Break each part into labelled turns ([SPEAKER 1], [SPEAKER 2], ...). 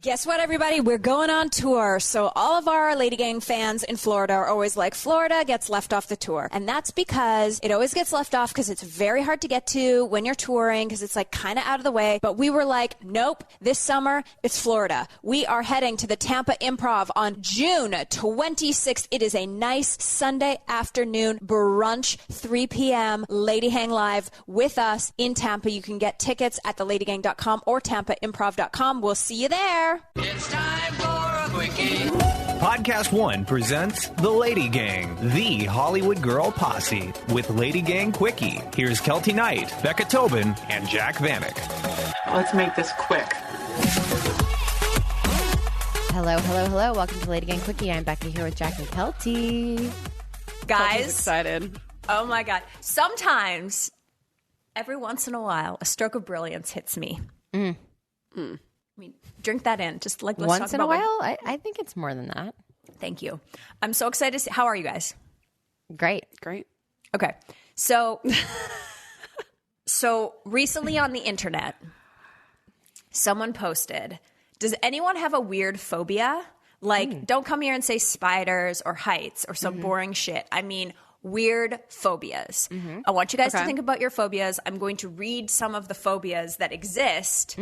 [SPEAKER 1] Guess what, everybody? We're going on tour. So all of our LadyGang fans in Florida are always like, Florida gets left off the tour. And that's because it always gets left off because it's very hard to get to when you're touring because it's like kind of out of the way. But we were like, nope, this summer, it's Florida. We are heading to the Tampa Improv on June 26th. It is a nice Sunday afternoon brunch, 3 p.m. LadyGang Live with us in Tampa. You can get tickets at theladygang.com or tampaimprov.com. We'll see you there.
[SPEAKER 2] It's time for a Quickie.
[SPEAKER 3] Podcast One presents The Lady Gang, the Hollywood Girl Posse, with LadyGang Quickie. Here's Kelty Knight, Becca Tobin, and Jack Vanek.
[SPEAKER 4] Let's make this quick.
[SPEAKER 5] Hello. Welcome to LadyGang Quickie. I'm Becca here with Jack and Kelty.
[SPEAKER 1] Guys.
[SPEAKER 4] Excited.
[SPEAKER 1] Oh my God. Sometimes, every once in a while, a stroke of brilliance hits me. I mean, drink that in. Just like let's
[SPEAKER 5] Once
[SPEAKER 1] talk
[SPEAKER 5] in a
[SPEAKER 1] about
[SPEAKER 5] while? I think it's more than that.
[SPEAKER 1] Thank you. I'm so excited to see. How are you guys?
[SPEAKER 5] Great.
[SPEAKER 1] Okay. So recently on the internet, someone posted, does anyone have a weird phobia? Like, don't come here and say spiders or heights or some boring shit. I mean, weird phobias. I want you guys to think about your phobias. I'm going to read some of the phobias that exist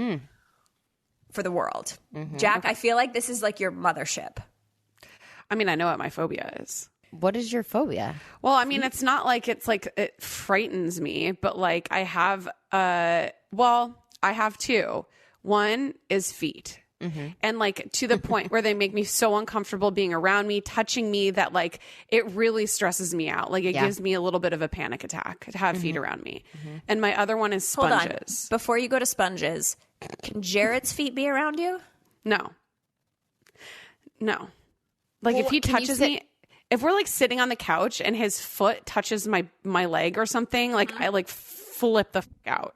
[SPEAKER 1] for the world. Jack, I feel like this is like your mothership.
[SPEAKER 4] I mean, I know what my phobia is.
[SPEAKER 5] What is your phobia?
[SPEAKER 4] Well, I mean, it's not like it's like it frightens me, but like I have I have two. One is feet. And like to the point where they make me so uncomfortable being around me, touching me, that like it really stresses me out. Like it gives me a little bit of a panic attack to have feet around me. And my other one is sponges.
[SPEAKER 1] Hold on. Before you go to sponges, can Jared's feet be around you?
[SPEAKER 4] No. Like if he touches me, if we're like sitting on the couch and his foot touches my leg or something, like I like flip the fuck out.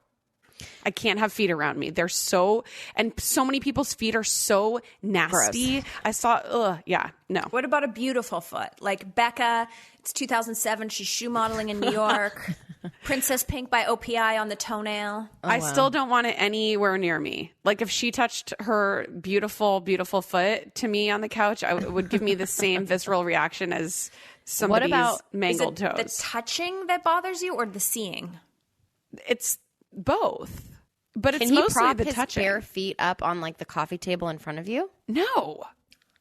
[SPEAKER 4] I can't have feet around me. They're so many people's feet are so nasty.
[SPEAKER 5] Gross.
[SPEAKER 4] I saw, no.
[SPEAKER 1] What about a beautiful foot? Like Becca, it's 2007. She's shoe modeling in New York. Princess Pink by OPI on the toenail.
[SPEAKER 4] I still don't want it anywhere near me. Like if she touched her beautiful, beautiful foot to me on the couch, it would give me the same visceral reaction as somebody's mangled toes.
[SPEAKER 1] The touching that bothers you or the seeing?
[SPEAKER 4] It's both. But it's
[SPEAKER 5] Can he
[SPEAKER 4] mostly
[SPEAKER 5] prop
[SPEAKER 4] the
[SPEAKER 5] his
[SPEAKER 4] touching.
[SPEAKER 5] bare feet up on like the coffee table in front of you?
[SPEAKER 4] No.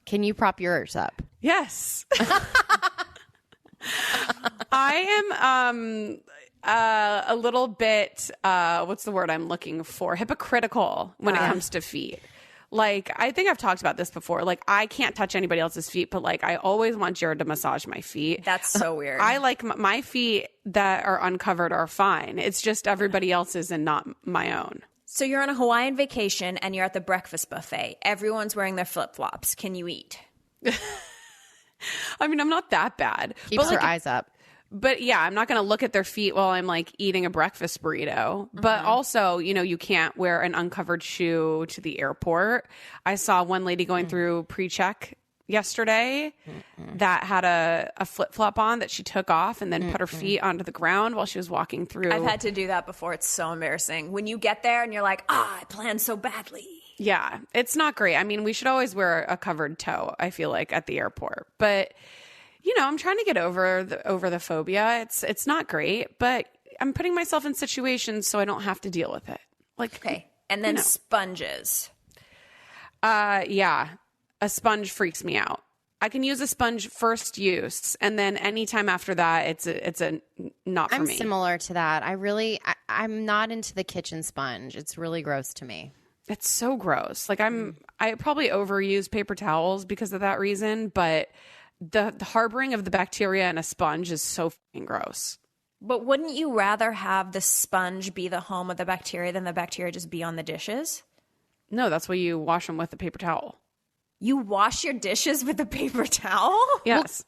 [SPEAKER 5] Can you prop yours up?
[SPEAKER 4] Yes. I am a little bit what's the word I'm looking for? Hypocritical when it comes to feet. Like, I think I've talked about this before. Like, I can't touch anybody else's feet, but like, I always want Jared to massage my feet.
[SPEAKER 1] That's so weird.
[SPEAKER 4] I like my feet that are uncovered are fine. It's just everybody else's and not my own.
[SPEAKER 1] So you're on a Hawaiian vacation and you're at the breakfast buffet. Everyone's wearing their flip-flops. Can you eat?
[SPEAKER 4] I mean, I'm not that bad.
[SPEAKER 5] Keeps her eyes up.
[SPEAKER 4] But yeah, I'm not going to look at their feet while I'm like eating a breakfast burrito. But also, you know, you can't wear an uncovered shoe to the airport. I saw one lady going through pre-check yesterday that had a flip-flop on that she took off and then put her feet onto the ground while she was walking through.
[SPEAKER 1] I've had to do that before. It's so embarrassing. When you get there and you're like, I planned so badly.
[SPEAKER 4] Yeah, it's not great. I mean, we should always wear a covered toe, I feel like, at the airport. But you know, I'm trying to get over the phobia. It's not great, but I'm putting myself in situations so I don't have to deal with it. Like,
[SPEAKER 1] okay. And then sponges.
[SPEAKER 4] Yeah. A sponge freaks me out. I can use a sponge first use, and then anytime after that, it's a not for me.
[SPEAKER 5] I'm similar to that. I'm not into the kitchen sponge. It's really gross to me.
[SPEAKER 4] It's so gross. Like I probably overuse paper towels because of that reason, but the harboring of the bacteria in a sponge is so fucking gross.
[SPEAKER 1] But wouldn't you rather have the sponge be the home of the bacteria than the bacteria just be on the dishes?
[SPEAKER 4] No, that's why you wash them with a paper towel.
[SPEAKER 1] You wash your dishes with a paper towel?
[SPEAKER 4] Yes.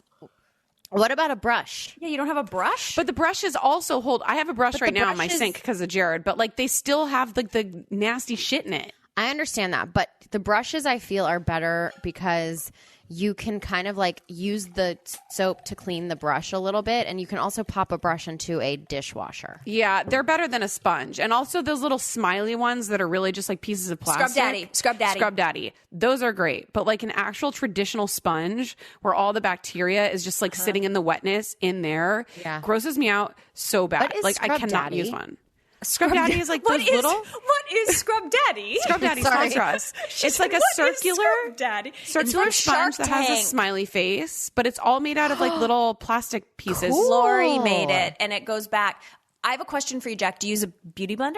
[SPEAKER 5] What about a brush?
[SPEAKER 1] Yeah, you don't have a brush?
[SPEAKER 4] But the brushes also hold. I have a brush right now in my sink because of Jared, but like they still have like the nasty shit in it.
[SPEAKER 5] I understand that, but the brushes I feel are better because you can kind of like use the soap to clean the brush a little bit, and you can also pop a brush into a dishwasher.
[SPEAKER 4] Yeah, they're better than a sponge. And also those little smiley ones that are really just like pieces of plastic.
[SPEAKER 1] Scrub Daddy.
[SPEAKER 4] Those are great. But like an actual traditional sponge where all the bacteria is just like sitting in the wetness in there grosses me out so bad.
[SPEAKER 5] What is
[SPEAKER 4] Like I
[SPEAKER 5] Scrub
[SPEAKER 4] cannot
[SPEAKER 5] Daddy?
[SPEAKER 4] use one. Scrub Daddy is like those little.
[SPEAKER 1] What is Scrub Daddy?
[SPEAKER 4] Scrub Daddy sponsor us. It's like a circular
[SPEAKER 1] Circular
[SPEAKER 4] sponge that has a smiley face, but it's all made out of like little plastic pieces.
[SPEAKER 1] Cool. Lori made it, and it goes back. I have a question for you, Jack. Do you use a beauty blender?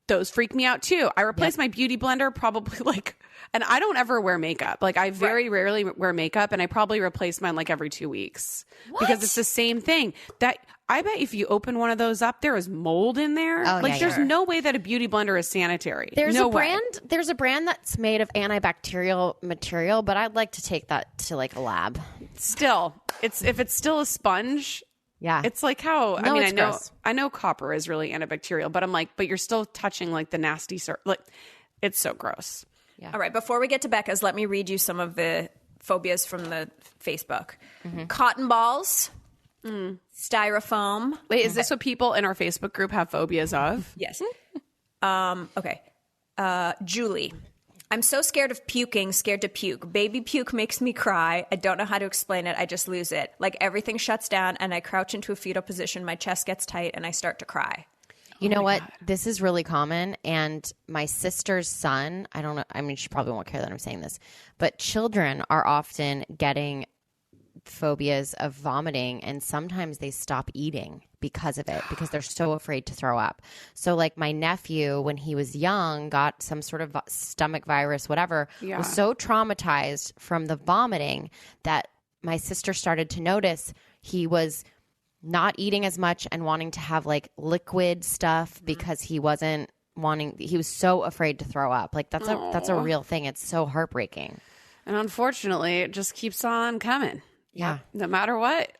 [SPEAKER 4] Those freak me out too. I replace my beauty blender probably like, and I don't ever wear makeup. Like I very rarely wear makeup, and I probably replace mine like every 2 weeks because it's the same thing. That I bet if you open one of those up, there is mold in there. There's no way that a beauty blender is sanitary.
[SPEAKER 5] There's
[SPEAKER 4] no
[SPEAKER 5] a brand. There's a brand that's made of antibacterial material, but I'd like to take that to like a lab.
[SPEAKER 4] Still, if it's still a sponge.
[SPEAKER 5] Yeah.
[SPEAKER 4] It's like how,
[SPEAKER 5] No, it's gross.
[SPEAKER 4] I know copper is really antibacterial, but I'm like, but you're still touching like the nasty, like it's so gross.
[SPEAKER 1] All right. Before we get to Becca's, let me read you some of the phobias from the Facebook. Cotton balls, styrofoam.
[SPEAKER 4] Wait, is this what people in our Facebook group have phobias of?
[SPEAKER 1] Yes. Okay. Julie. I'm so scared of puking, scared to puke. Baby puke makes me cry. I don't know how to explain it. I just lose it. Like everything shuts down and I crouch into a fetal position. My chest gets tight and I start to cry.
[SPEAKER 5] You know what? This is really common. And my sister's son, I don't know. I mean, she probably won't care that I'm saying this, but children are often getting phobias of vomiting, and sometimes they stop eating because of it, because they're so afraid to throw up. So like my nephew, when he was young, got some sort of stomach virus, whatever, was so traumatized from the vomiting that my sister started to notice he was not eating as much and wanting to have like liquid stuff because he was so afraid to throw up. Like that's a real thing. It's so heartbreaking.
[SPEAKER 4] And unfortunately, it just keeps on coming.
[SPEAKER 5] Yeah.
[SPEAKER 4] No matter what.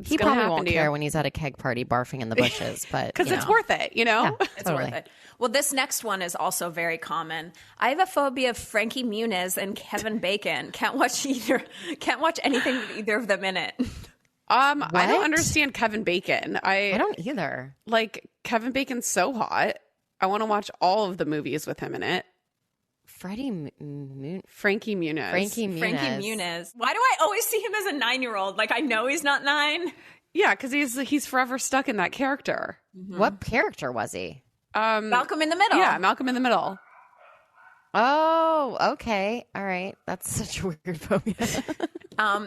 [SPEAKER 5] He probably won't care when he's at a keg party barfing in the bushes, but
[SPEAKER 4] because it's worth it, you know?
[SPEAKER 5] Yeah,
[SPEAKER 1] It's worth it. Well, this next one is also very common. I have a phobia of Frankie Muniz and Kevin Bacon. Can't watch anything with either of them in it.
[SPEAKER 4] I don't understand Kevin Bacon.
[SPEAKER 5] I don't either.
[SPEAKER 4] Like Kevin Bacon's so hot. I want to watch all of the movies with him in it.
[SPEAKER 5] Frankie
[SPEAKER 4] Muniz.
[SPEAKER 1] Frankie Muniz. Why do I always see him as a 9-year-old? Like I know he's not 9.
[SPEAKER 4] Yeah, because he's forever stuck in that character.
[SPEAKER 5] What character was he?
[SPEAKER 1] Malcolm in the Middle.
[SPEAKER 4] Yeah, Malcolm in the Middle.
[SPEAKER 5] Oh, okay. All right. That's such a weird phobia.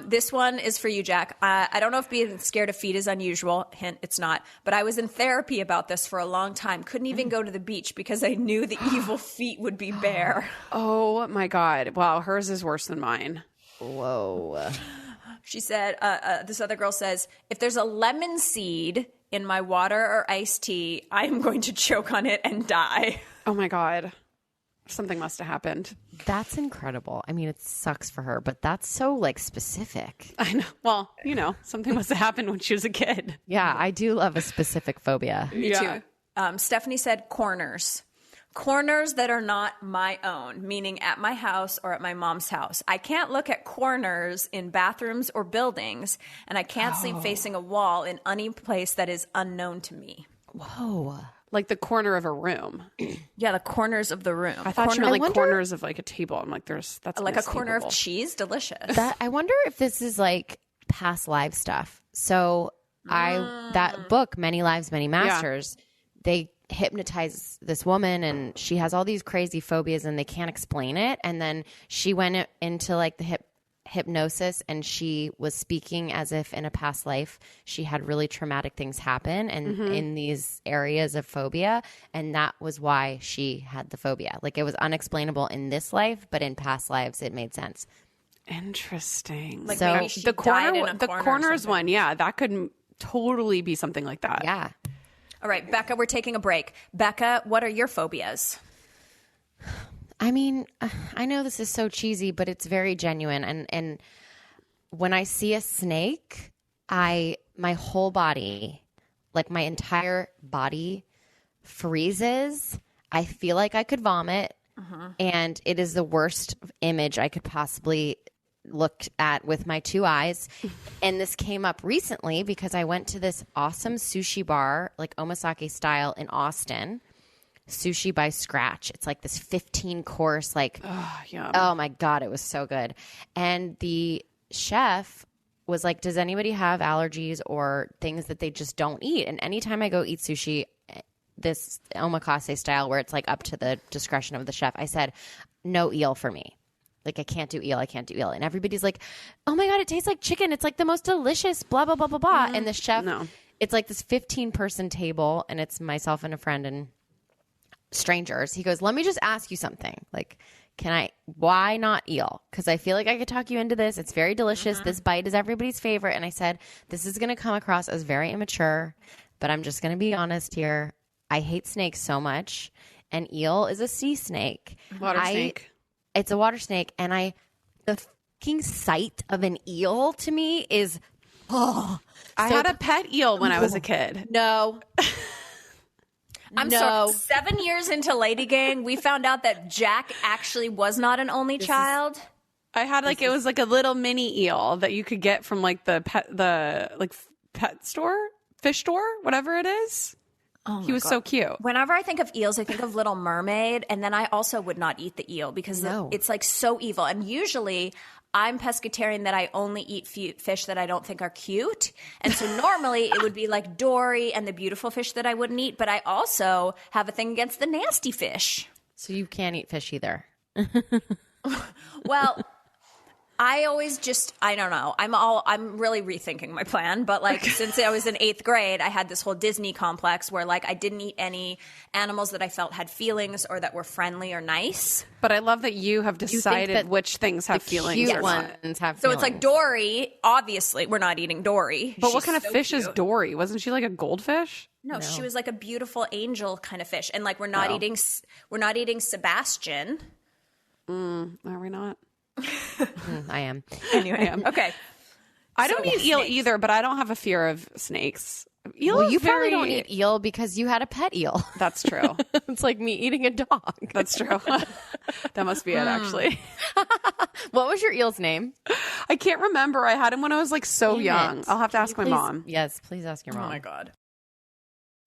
[SPEAKER 1] This one is for you, Jack. I don't know if being scared of feet is unusual. Hint, it's not. But I was in therapy about this for a long time. Couldn't even go to the beach because I knew the evil feet would be bare.
[SPEAKER 4] Oh, my God. Wow, hers is worse than mine.
[SPEAKER 5] Whoa.
[SPEAKER 1] She said, this other girl says, if there's a lemon seed in my water or iced tea, I am going to choke on it and die.
[SPEAKER 4] Oh, my God. Something must have happened.
[SPEAKER 5] That's incredible. I mean, it sucks for her, but that's so like specific.
[SPEAKER 4] I know. Well, you know, something must have happened when she was a kid.
[SPEAKER 5] Yeah, I do love a specific phobia.
[SPEAKER 1] Me too. Stephanie said corners. Corners that are not my own, meaning at my house or at my mom's house. I can't look at corners in bathrooms or buildings, and I can't sleep facing a wall in any place that is unknown to me.
[SPEAKER 5] Whoa.
[SPEAKER 4] Like the corner of a room.
[SPEAKER 1] Yeah, the corners of the room.
[SPEAKER 4] I thought you meant like corners of like a table. I'm like, that's
[SPEAKER 1] like a corner of cheese. Delicious.
[SPEAKER 5] I wonder if this is like past life stuff. So that book, Many Lives, Many Masters, they hypnotize this woman and she has all these crazy phobias and they can't explain it. And then she went into like the hypnosis and she was speaking as if in a past life she had really traumatic things happen and in these areas of phobia, and that was why she had the phobia. Like it was unexplainable in this life, but in past lives it made sense.
[SPEAKER 4] Interesting.
[SPEAKER 1] Like
[SPEAKER 5] so
[SPEAKER 1] maybe she died in a corner
[SPEAKER 4] corners one, yeah, that could totally be something like that.
[SPEAKER 5] Yeah.
[SPEAKER 1] All right, Becca, we're taking a break. Becca, what are your phobias?
[SPEAKER 5] I mean, I know this is so cheesy, but it's very genuine. And when I see a snake, my whole body, like my entire body freezes. I feel like I could vomit, and it is the worst image I could possibly look at with my two eyes. And this came up recently because I went to this awesome sushi bar, like omasake style in Austin. Sushi by Scratch. It's like this 15-course, like, oh my God, it was so good. And the chef was like, does anybody have allergies or things that they just don't eat? And anytime I go eat sushi, this omakase style where it's like up to the discretion of the chef, I said, no eel for me. Like, I can't do eel. I can't do eel. And everybody's like, oh my God, it tastes like chicken. It's like the most delicious, blah, blah, blah, blah, blah. And the chef, it's like this 15-person table, and it's myself and a friend and strangers. He goes, let me just ask you something. Like, why not eel? Because I feel like I could talk you into this. It's very delicious. This bite is everybody's favorite. And I said, this is going to come across as very immature, but I'm just going to be honest here. I hate snakes so much. And eel is a sea snake.
[SPEAKER 4] Water snake.
[SPEAKER 5] It's a water snake. And the fucking sight of an eel to me is, I
[SPEAKER 4] had a pet eel when I was a kid.
[SPEAKER 5] No.
[SPEAKER 1] I'm sorry. 7 years into LadyGang, we found out that Jack actually was not an only child.
[SPEAKER 4] I had it was like a little mini eel that you could get from like the pet store, fish store, whatever it is.
[SPEAKER 1] Oh
[SPEAKER 4] he was so cute.
[SPEAKER 1] Whenever I think of eels, I think of Little Mermaid, and then I also would not eat the eel because it's like so evil. And usually I'm pescatarian that I only eat fish that I don't think are cute. And so normally it would be like Dory and the beautiful fish that I wouldn't eat. But I also have a thing against the nasty fish.
[SPEAKER 5] So you can't eat fish either.
[SPEAKER 1] Well, I always I don't know. I'm really rethinking my plan. But like since I was in 8th grade, I had this whole Disney complex where like I didn't eat any animals that I felt had feelings or that were friendly or nice.
[SPEAKER 4] But I love that you have decided which things have feelings.
[SPEAKER 5] Cute ones have feelings.
[SPEAKER 1] So it's like Dory. Obviously, we're not eating Dory.
[SPEAKER 4] But what kind of fish is Dory? Wasn't she like a goldfish?
[SPEAKER 1] No, she was like a beautiful angel kind of fish. And like we're not eating Sebastian.
[SPEAKER 4] Are we not?
[SPEAKER 5] I am.
[SPEAKER 1] Anyway, okay.
[SPEAKER 4] I don't eat eel either, but I don't have a fear of snakes. Eel
[SPEAKER 5] well, you probably don't eat eel because you had a pet eel.
[SPEAKER 4] That's true.
[SPEAKER 5] It's like me eating a dog.
[SPEAKER 4] That's true. That must be it, actually.
[SPEAKER 5] What was your eel's name?
[SPEAKER 4] I can't remember. I had him when I was like so young. I'll have to ask my mom.
[SPEAKER 5] Yes, please ask your mom.
[SPEAKER 1] Oh my God.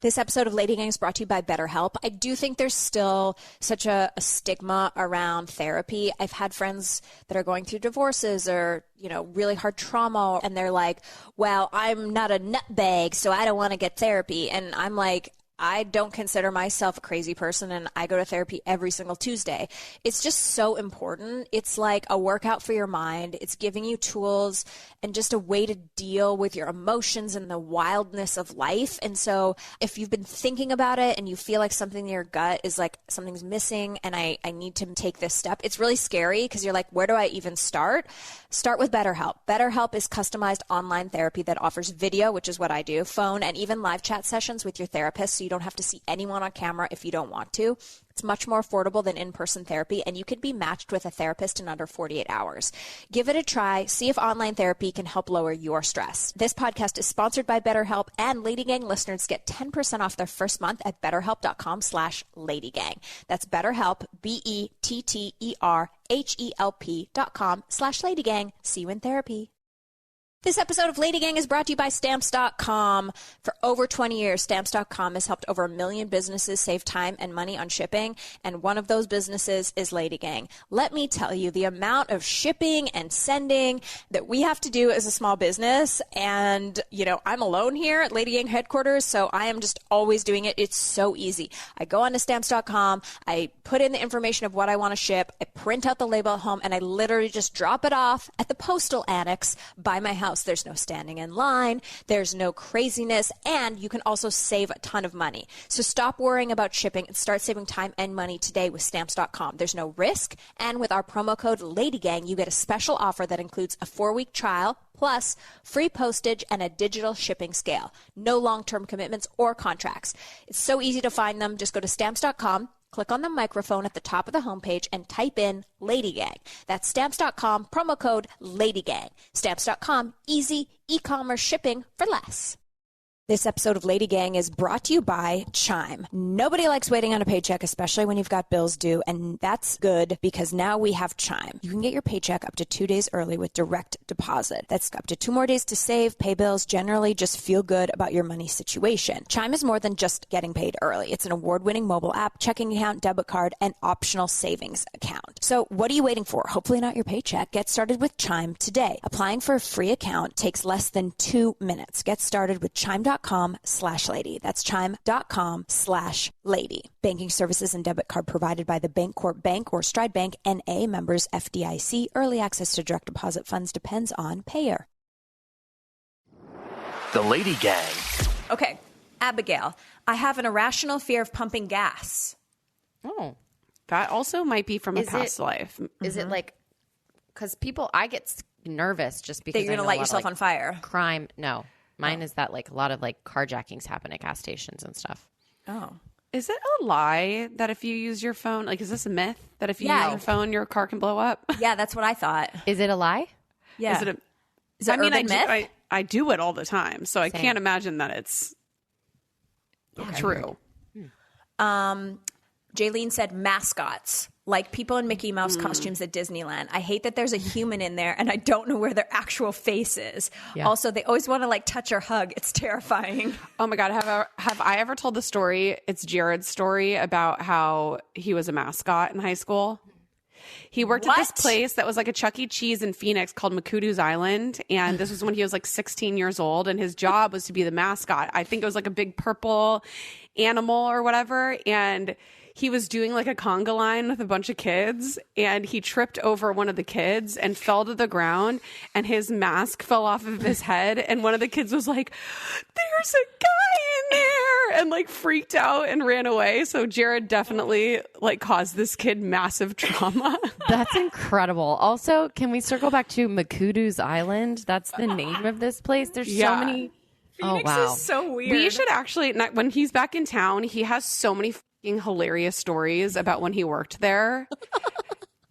[SPEAKER 1] This episode of LadyGang is brought to you by BetterHelp. I do think there's still such a stigma around therapy. I've had friends that are going through divorces or, really hard trauma, and they're like, well, I'm not a nutbag, so I don't want to get therapy. And I'm like, I don't consider myself a crazy person, and I go to therapy every single Tuesday. It's just so important. It's like a workout for your mind. It's giving you tools and just a way to deal with your emotions and the wildness of life. And so if you've been thinking about it and you feel like something in your gut is like something's missing and I need to take this step, it's really scary because you're like, where do I even start? Start with BetterHelp. BetterHelp is customized online therapy that offers video, which is what I do, phone, and even live chat sessions with your therapist, so you don't have to see anyone on camera if you don't want to. It's much more affordable than in-person therapy, and you could be matched with a therapist in under 48 hours. Give it a try. See if online therapy can help lower your stress. This podcast is sponsored by BetterHelp, and LadyGang listeners get 10% off their first month at BetterHelp.com/LadyGang. That's BetterHelp, BetterHelp.com/LadyGang. See you in therapy. This episode of LadyGang is brought to you by Stamps.com. For over 20 years, Stamps.com has helped over 1 million businesses save time and money on shipping, and one of those businesses is LadyGang. Let me tell you, the amount of shipping and sending that we have to do as a small business, and, I'm alone here at LadyGang headquarters, so I am just always doing it. It's so easy. I go onto Stamps.com, I put in the information of what I want to ship, I print out the label at home, and I literally just drop it off at the postal annex by my house. There's no standing in line. There's no craziness. And you can also save a ton of money. So stop worrying about shipping and start saving time and money today with Stamps.com. There's no risk. And with our promo code LadyGang, you get a special offer that includes a 4-week trial, plus free postage and a digital shipping scale. No long-term commitments or contracts. It's so easy to find them. Just go to Stamps.com. Click on the microphone at the top of the homepage and type in LadyGang. That's Stamps.com, promo code LadyGang. Stamps.com, easy e-commerce shipping for less. This episode of Lady Gang is brought to you by Chime. Nobody likes waiting on a paycheck, especially when you've got bills due, and that's good because now we have Chime. You can get your paycheck up to 2 days early with direct deposit. That's up to 2 more days to save, pay bills, generally just feel good about your money situation. Chime is more than just getting paid early. It's an award-winning mobile app, checking account, debit card, and optional savings account. So what are you waiting for? Hopefully not your paycheck. Get started with Chime today. Applying for a free account takes less than 2 minutes. Get started with chime.com/lady. That's chime.com/lady. Banking services and debit card provided by the Bancorp Bank or Stride Bank N.A. members FDIC. Early access to direct deposit funds depends on payer.
[SPEAKER 6] The Lady Gang.
[SPEAKER 7] Okay, Abigail, I have an irrational fear of pumping gas.
[SPEAKER 5] Oh.
[SPEAKER 4] That also might be from a past life.
[SPEAKER 5] Is it like, because I get nervous just because
[SPEAKER 7] That you're going to light yourself on fire.
[SPEAKER 5] Crime. No. Mine is that like a lot of like carjackings happen at gas stations and stuff.
[SPEAKER 7] Oh.
[SPEAKER 4] Is it a lie that if you use your phone, like, is this a myth that if you use your phone, your car can blow up?
[SPEAKER 7] Yeah, that's what I thought.
[SPEAKER 5] Is it a lie?
[SPEAKER 7] Yeah.
[SPEAKER 4] Is it a
[SPEAKER 7] urban myth?
[SPEAKER 4] I do it all the time, so I can't imagine that it's true.
[SPEAKER 7] Jaylene said mascots, like people in Mickey Mouse costumes at Disneyland. I hate that there's a human in there and I don't know where their actual face is.
[SPEAKER 5] Yeah.
[SPEAKER 7] Also, they always want to like touch or hug. It's terrifying.
[SPEAKER 4] Oh my God. Have I ever told the story? It's Jared's story about how he was a mascot in high school. He worked at this place that was like a Chuck E. Cheese in Phoenix called Makudu's Island. And this was when he was like 16 years old. And his job was to be the mascot. I think it was like a big purple animal or whatever. And he was doing like a conga line with a bunch of kids, and he tripped over one of the kids and fell to the ground, and his mask fell off of his head. And one of the kids was like, "There's a guy in there," and like freaked out and ran away. So Jared definitely like caused this kid massive trauma.
[SPEAKER 5] That's incredible. Also, can we circle back to Makudu's Island? That's the name of this place. There's so many.
[SPEAKER 7] Phoenix is so weird.
[SPEAKER 4] We should actually, when he's back in town, he has so many hilarious stories about when he worked there.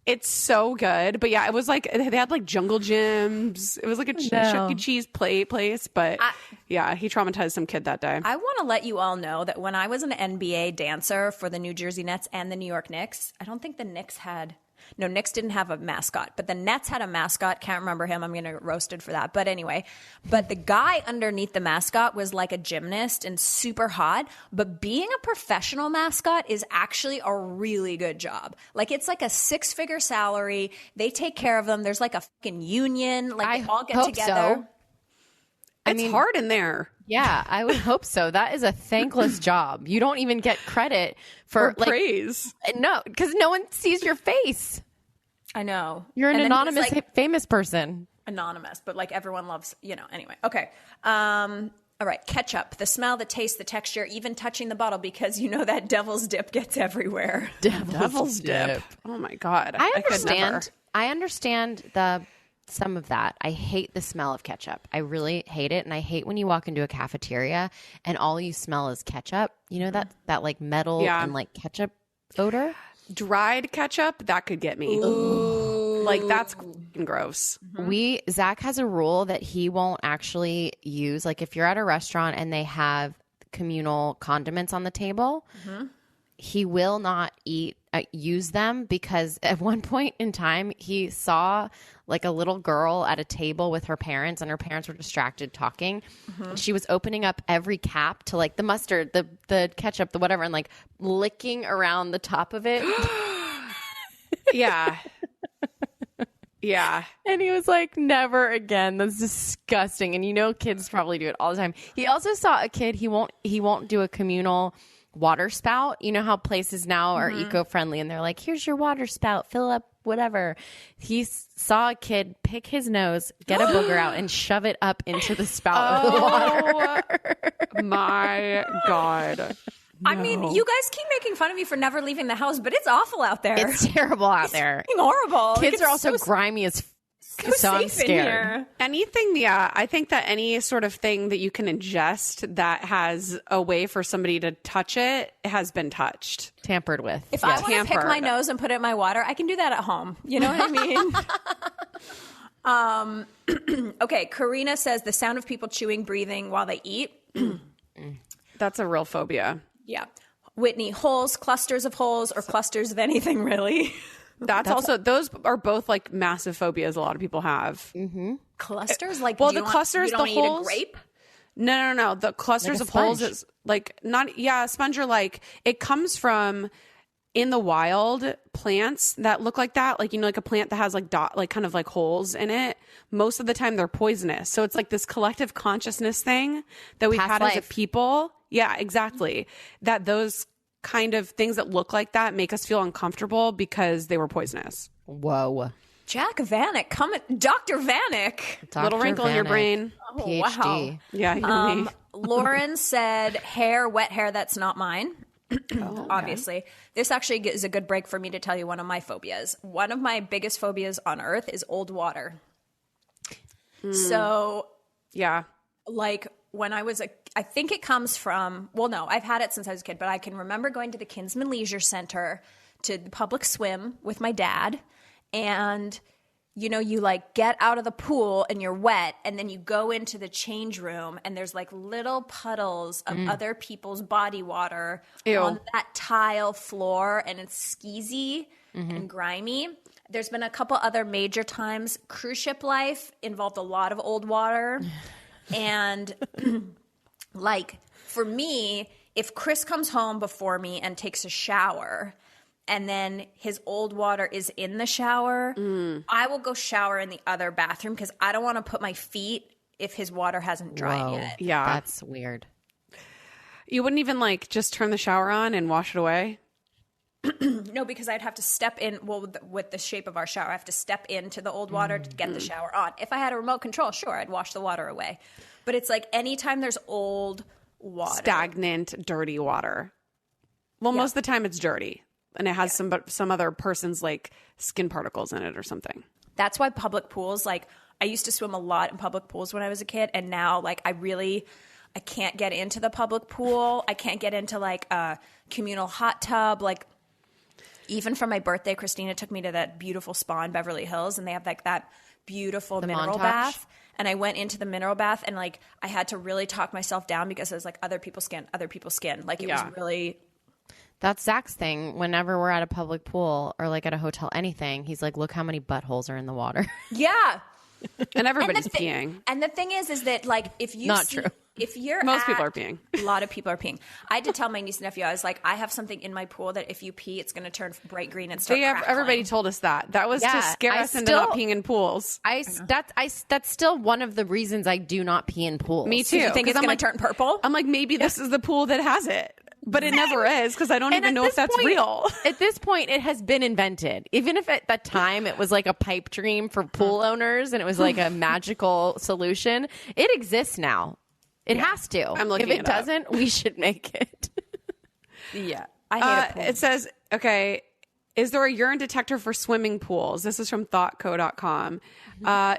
[SPEAKER 4] It's so good. But yeah, it was like they had like jungle gyms. It was like a Chuck E. Cheese place. But yeah, he traumatized some kid that day.
[SPEAKER 7] I want to let you all know that when I was an NBA dancer for the New Jersey Nets and the New York Knicks, I don't think the Knicks had... No, Knicks didn't have a mascot, but the Nets had a mascot. Can't remember him. I'm going to get roasted for that. But anyway, the guy underneath the mascot was like a gymnast and super hot. But being a professional mascot is actually a really good job. Like, it's like a 6-figure salary. They take care of them. There's like a fucking union. Like, they all get together.
[SPEAKER 5] So.
[SPEAKER 4] It's hard in there.
[SPEAKER 5] Yeah, I would hope so. That is a thankless job. You don't even get credit for
[SPEAKER 4] praise.
[SPEAKER 5] No, because no one sees your face.
[SPEAKER 7] I know.
[SPEAKER 5] You're an anonymous, famous person.
[SPEAKER 7] Anonymous, but like everyone loves, anyway. Okay. All right. Ketchup, the smell, the taste, the texture, even touching the bottle, because that devil's dip gets everywhere.
[SPEAKER 5] Devil's dip.
[SPEAKER 4] Oh my God.
[SPEAKER 5] I understand. I understand some of that. I hate the smell of ketchup. I really hate it. And I hate when you walk into a cafeteria and all you smell is ketchup. You know, that like metal and like ketchup odor?
[SPEAKER 4] Dried ketchup, that could get me. Ooh. Like, that's gross.
[SPEAKER 5] Zach has a rule that he won't actually use. Like, if you're at a restaurant and they have communal condiments on the table, he will not use them, because at one point in time he saw like a little girl at a table with her parents, and her parents were distracted talking. She was opening up every cap to like the mustard, the ketchup, the whatever, and like licking around the top of it.
[SPEAKER 4] Yeah.
[SPEAKER 5] And he was like, never again. That's disgusting. And kids probably do it all the time. He also saw a kid, he won't do a communal water spout. You know how places now are eco-friendly and they're like, here's your water spout, fill up whatever. He saw a kid pick his nose, get a booger out, and shove it up into the spout of the water.
[SPEAKER 4] My God.
[SPEAKER 7] No. I mean, you guys keep making fun of me for never leaving the house, but it's awful out there.
[SPEAKER 5] It's terrible out there.
[SPEAKER 7] It's horrible.
[SPEAKER 5] Kids are also grimy as so I'm scared.
[SPEAKER 4] Anything, I think that any sort of thing that you can ingest that has a way for somebody to touch it has been touched.
[SPEAKER 5] Tampered with.
[SPEAKER 7] If I want to pick my nose and put it in my water, I can do that at home. You know what I mean? Okay, Karina says the sound of people chewing, breathing while they eat.
[SPEAKER 4] That's a real phobia.
[SPEAKER 7] Yeah. Whitney, holes, clusters of holes, or clusters of anything, really.
[SPEAKER 4] That's also, those are both like massive phobias a lot of people have.
[SPEAKER 7] Clusters? Like,
[SPEAKER 4] Well,
[SPEAKER 7] do you
[SPEAKER 4] the clusters,
[SPEAKER 7] you don't
[SPEAKER 4] the
[SPEAKER 7] eat
[SPEAKER 4] holes.
[SPEAKER 7] a grape?
[SPEAKER 4] No. The clusters
[SPEAKER 5] Like a
[SPEAKER 4] of holes
[SPEAKER 5] sponge.
[SPEAKER 4] is like not, yeah, a sponge are like, it comes from in the wild plants that look like that. Like, you know, like a plant that has like kind of like holes in it. Most of the time they're poisonous. So it's like this collective consciousness thing that we've
[SPEAKER 5] Past
[SPEAKER 4] had as
[SPEAKER 5] life.
[SPEAKER 4] a people. Yeah, exactly. That those kind of things that look like that make us feel uncomfortable because they were poisonous.
[SPEAKER 5] Whoa.
[SPEAKER 7] Jack Vanek, Dr. Vanek.
[SPEAKER 4] Little wrinkle in your brain.
[SPEAKER 5] PhD.
[SPEAKER 7] wow.
[SPEAKER 4] Yeah, you know me.
[SPEAKER 7] Lauren said hair, wet hair, that's not mine. Obviously. This actually is a good break for me to tell you one of my phobias. One of my biggest phobias on earth is old water. So,
[SPEAKER 4] Yeah.
[SPEAKER 7] like, when I was I think it comes from, well, no, I've had it since I was a kid, but I can remember going to the Kinsman Leisure Center to the public swim with my dad. And, you know, you like get out of the pool and you're wet, and then you go into the change room and there's like little puddles of other people's body water
[SPEAKER 4] Ew.
[SPEAKER 7] on that tile floor, and it's skeezy and grimy. There's been a couple other major times. Cruise ship life involved a lot of old water. And like for me, if Chris comes home before me and takes a shower and then his old water is in the shower, I will go shower in the other bathroom because I don't want to put my feet if his water hasn't dried yet.
[SPEAKER 4] Yeah.
[SPEAKER 5] That's weird.
[SPEAKER 4] You wouldn't even like just turn the shower on and wash it away?
[SPEAKER 7] No, because I'd have to step in. Well, with the shape of our shower, I have to step into the old water to get the shower on. If I had a remote control, sure, I'd wash the water away. But it's like anytime there's old water.
[SPEAKER 4] Stagnant, dirty water. Well, most of the time it's dirty and it has some other person's like skin particles in it or something.
[SPEAKER 7] That's why public pools, like I used to swim a lot in public pools when I was a kid. And now like I can't get into the public pool. I can't get into like a communal hot tub. Like even for my birthday, Christina took me to that beautiful spa in Beverly Hills, and they have like that beautiful mineral
[SPEAKER 5] Montage?
[SPEAKER 7] bath. And I went into the mineral bath, and like I had to really talk myself down because it was like other people's skin. Like it was really.
[SPEAKER 5] That's Zach's thing. Whenever we're at a public pool or like at a hotel, anything, he's like, look how many buttholes are in the water.
[SPEAKER 7] Yeah.
[SPEAKER 4] And everybody's
[SPEAKER 7] And the
[SPEAKER 4] peeing.
[SPEAKER 7] And the thing is that like if you
[SPEAKER 5] Not
[SPEAKER 7] see,
[SPEAKER 5] true.
[SPEAKER 7] if you're
[SPEAKER 4] Most people
[SPEAKER 7] at-
[SPEAKER 4] are peeing.
[SPEAKER 7] A lot of people are peeing. I had to tell my niece and nephew, I was like, I have something in my pool that if you pee, it's going to turn bright green and start crackling.
[SPEAKER 4] Everybody told us that. That was to
[SPEAKER 5] Yeah,
[SPEAKER 4] scare
[SPEAKER 5] I
[SPEAKER 4] us into not
[SPEAKER 5] still-
[SPEAKER 4] peeing in pools.
[SPEAKER 5] That's still one of the reasons I do not pee in pools.
[SPEAKER 4] Me too.
[SPEAKER 7] You think it's
[SPEAKER 4] 'Cause I'm
[SPEAKER 7] going to turn purple?
[SPEAKER 4] I'm like, maybe this is the pool that has it. But it never is because I don't
[SPEAKER 5] And
[SPEAKER 4] even
[SPEAKER 5] at
[SPEAKER 4] know if
[SPEAKER 5] this
[SPEAKER 4] that's
[SPEAKER 5] point-
[SPEAKER 4] real.
[SPEAKER 5] At this point, it has been invented. Even if at that time it was like a pipe dream for pool owners and it was like a magical solution, it exists now. It has to.
[SPEAKER 4] I'm looking
[SPEAKER 5] If it
[SPEAKER 4] it up.
[SPEAKER 5] doesn't, we should make it.
[SPEAKER 7] Yeah. I hate a pool.
[SPEAKER 4] It says, okay, is there a urine detector for swimming pools? This is from thoughtco.com.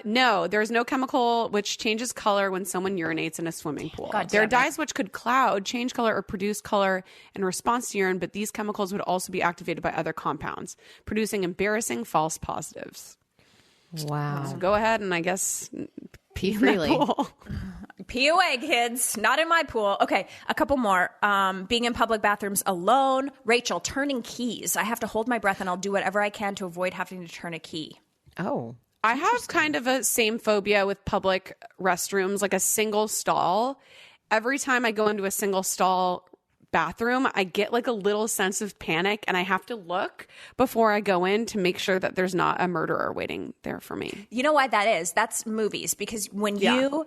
[SPEAKER 4] No, there's no chemical which changes color when someone urinates in a swimming pool.
[SPEAKER 7] God
[SPEAKER 4] There are
[SPEAKER 7] damn it.
[SPEAKER 4] dyes which could cloud, change color, or produce color in response to urine, but these chemicals would also be activated by other compounds, producing embarrassing false positives.
[SPEAKER 5] Wow.
[SPEAKER 4] So go ahead and I guess
[SPEAKER 5] Pee
[SPEAKER 4] in that
[SPEAKER 5] freely.
[SPEAKER 4] pool.
[SPEAKER 7] Pee away, kids. Not in my pool. Okay, a couple more. Being in public bathrooms alone. Rachel, turning keys. I have to hold my breath and I'll do whatever I can to avoid having to turn a key.
[SPEAKER 5] Oh.
[SPEAKER 4] I have kind of a same phobia with public restrooms, like a single stall. Every time I go into a single stall bathroom, I get like a little sense of panic and I have to look before I go in to make sure that there's not a murderer waiting there for me.
[SPEAKER 7] You know why that is? That's movies. Because when you,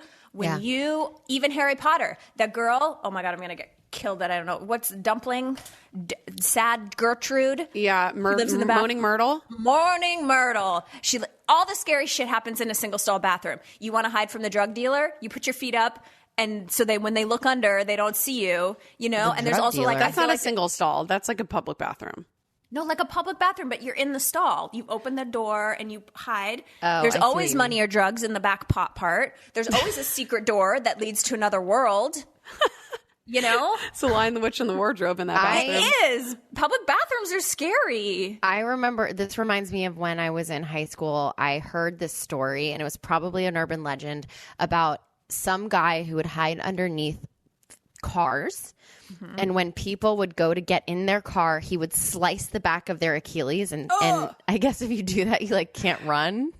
[SPEAKER 7] even Harry Potter, that girl, oh my God, I'm going to get killed that I don't know. What's Dumpling? Sad Gertrude?
[SPEAKER 4] Yeah,
[SPEAKER 7] lives in the bath-
[SPEAKER 4] Moaning Myrtle.
[SPEAKER 7] Mourning Myrtle. All the scary shit happens in a single stall bathroom. You want to hide from the drug dealer? You put your feet up, and so when they look under, they don't see you. You know. And there's
[SPEAKER 5] drug
[SPEAKER 7] also like
[SPEAKER 5] dealer.
[SPEAKER 7] I
[SPEAKER 4] That's
[SPEAKER 7] feel
[SPEAKER 4] not a
[SPEAKER 7] like
[SPEAKER 4] single stall. That's like a public bathroom.
[SPEAKER 7] no, like a public bathroom, but you're in the stall. You open the door and you hide.
[SPEAKER 5] Oh,
[SPEAKER 7] There's
[SPEAKER 5] I see what
[SPEAKER 7] always
[SPEAKER 5] you
[SPEAKER 7] money or drugs in the back pot part. There's always a secret door that leads to another world. You know?
[SPEAKER 4] It's the Lion, the Witch, and the Wardrobe in that bathroom.
[SPEAKER 7] It is. Public bathrooms are scary.
[SPEAKER 5] I remember, this reminds me of when I was in high school. I heard this story, and it was probably an urban legend about some guy who would hide underneath cars. And when people would go to get in their car, he would slice the back of their Achilles. And I guess if you do that, you like can't run.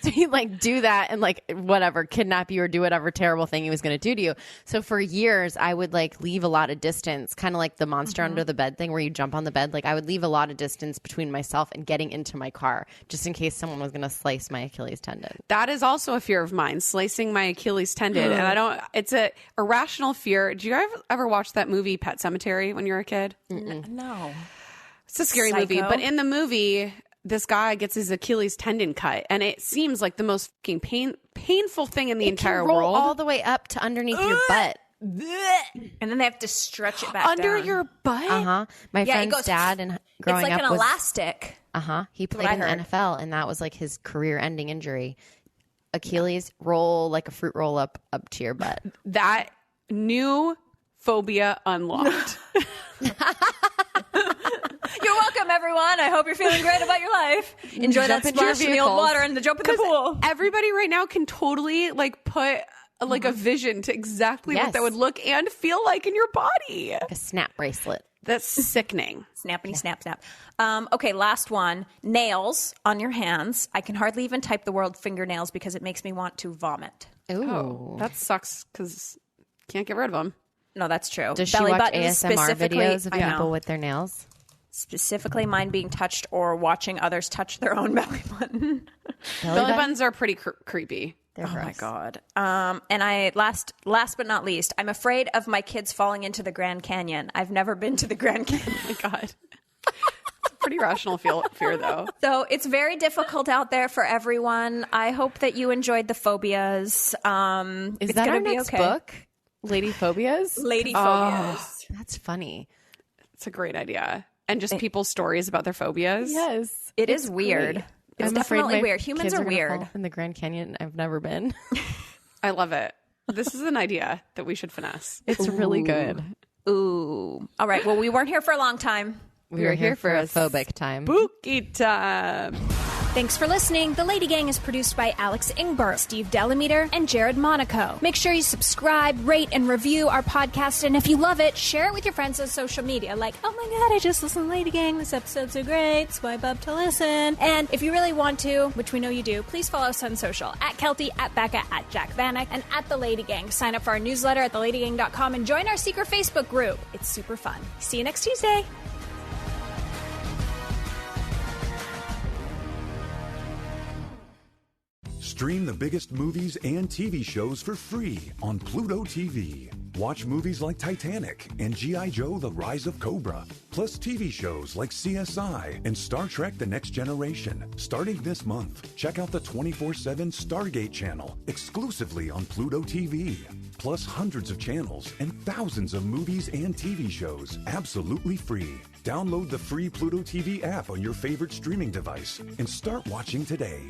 [SPEAKER 5] So he'd like do that and like whatever, kidnap you or do whatever terrible thing he was going to do to you. So for years, I would like leave a lot of distance, kind of like the monster under the bed thing where you jump on the bed. Like I would leave a lot of distance between myself and getting into my car just in case someone was going to slice my Achilles tendon.
[SPEAKER 4] That is also a fear of mine, slicing my Achilles tendon. And it's a irrational fear. Did you guys ever watch that movie Pet Sematary when you were a kid?
[SPEAKER 7] No.
[SPEAKER 4] It's a scary movie. But in the movie, this guy gets his Achilles tendon cut, and it seems like the most fucking painful thing in the entire
[SPEAKER 5] can roll
[SPEAKER 4] world.
[SPEAKER 5] all the way up to underneath your butt.
[SPEAKER 7] And then they have to stretch it back
[SPEAKER 4] Under
[SPEAKER 7] down.
[SPEAKER 4] your butt?
[SPEAKER 5] My friend's
[SPEAKER 7] goes-
[SPEAKER 5] dad and growing
[SPEAKER 7] It's like
[SPEAKER 5] up
[SPEAKER 7] an
[SPEAKER 5] was
[SPEAKER 7] elastic.
[SPEAKER 5] he played
[SPEAKER 7] what I
[SPEAKER 5] in the
[SPEAKER 7] heard.
[SPEAKER 5] NFL, and that was like his career-ending injury. Achilles roll like a fruit roll up to your butt.
[SPEAKER 4] That new phobia unlocked.
[SPEAKER 7] You're welcome, everyone. I hope you're feeling great about your life. Enjoy that
[SPEAKER 5] Jump into your
[SPEAKER 7] splash in the old
[SPEAKER 5] vehicles.
[SPEAKER 7] water and the jump in the pool.
[SPEAKER 4] Everybody right now can totally like put like a vision to exactly
[SPEAKER 5] Yes.
[SPEAKER 4] what that would look and feel like in your body.
[SPEAKER 5] Like a snap bracelet.
[SPEAKER 4] That's sickening.
[SPEAKER 7] Snappity snap snap. Okay, last one. Nails on your hands. I can hardly even type the word fingernails because it makes me want to vomit.
[SPEAKER 5] Ooh.
[SPEAKER 4] Oh, that sucks because can't get rid of them.
[SPEAKER 7] No, that's true.
[SPEAKER 5] Does she
[SPEAKER 7] Belly
[SPEAKER 5] watch
[SPEAKER 7] buttons,
[SPEAKER 5] ASMR
[SPEAKER 7] specifically-
[SPEAKER 5] videos of
[SPEAKER 7] I know.
[SPEAKER 5] people with their nails?
[SPEAKER 7] Specifically mine being touched or watching others touch their own belly button.
[SPEAKER 4] Belly buttons are pretty creepy.
[SPEAKER 5] They're
[SPEAKER 7] Oh my
[SPEAKER 5] gross.
[SPEAKER 7] God. And I last but not least, I'm afraid of my kids falling into the Grand Canyon. I've never been to the Grand Canyon.
[SPEAKER 4] Oh my God. It's a pretty rational fear though.
[SPEAKER 7] So it's very difficult out there for everyone. I hope that you enjoyed the phobias.
[SPEAKER 5] Is
[SPEAKER 7] It's
[SPEAKER 5] that
[SPEAKER 7] gonna
[SPEAKER 5] our
[SPEAKER 7] be
[SPEAKER 5] next
[SPEAKER 7] okay.
[SPEAKER 5] book? Lady Phobias?
[SPEAKER 7] Lady phobias.
[SPEAKER 5] That's funny.
[SPEAKER 4] It's a great idea. And just people's stories about their phobias.
[SPEAKER 5] Yes.
[SPEAKER 7] It is weird. It's
[SPEAKER 5] I'm afraid
[SPEAKER 7] definitely
[SPEAKER 5] my
[SPEAKER 7] weird. Humans
[SPEAKER 5] kids
[SPEAKER 7] are
[SPEAKER 5] gonna
[SPEAKER 7] weird.
[SPEAKER 5] fall in the Grand Canyon. I've never been.
[SPEAKER 4] I love it. This is an idea that we should finesse.
[SPEAKER 5] It's really good.
[SPEAKER 7] Ooh. All right. Well, we weren't here for a long time.
[SPEAKER 5] We were here for a phobic time.
[SPEAKER 4] Spooky time.
[SPEAKER 1] Thanks for listening. The Lady Gang is produced by Alex Ingber, Steve Delameter, and Jared Monaco. Make sure you subscribe, rate, and review our podcast. And if you love it, share it with your friends on social media. Like, oh my God, I just listened to Lady Gang. This episode's so great. Swipe up to listen. And if you really want to, which we know you do, please follow us on social. At Kelty, at Becca, at Jack Vanek, and at The Lady Gang. Sign up for our newsletter at theladygang.com and join our secret Facebook group. It's super fun. See you next Tuesday.
[SPEAKER 6] Stream the biggest movies and TV shows for free on Pluto TV. Watch movies like Titanic and G.I. Joe: The Rise of Cobra, plus TV shows like CSI and Star Trek: The Next Generation. Starting this month, check out the 24/7 Stargate channel exclusively on Pluto TV. Plus hundreds of channels and thousands of movies and TV shows absolutely free. Download the free Pluto TV app on your favorite streaming device and start watching today.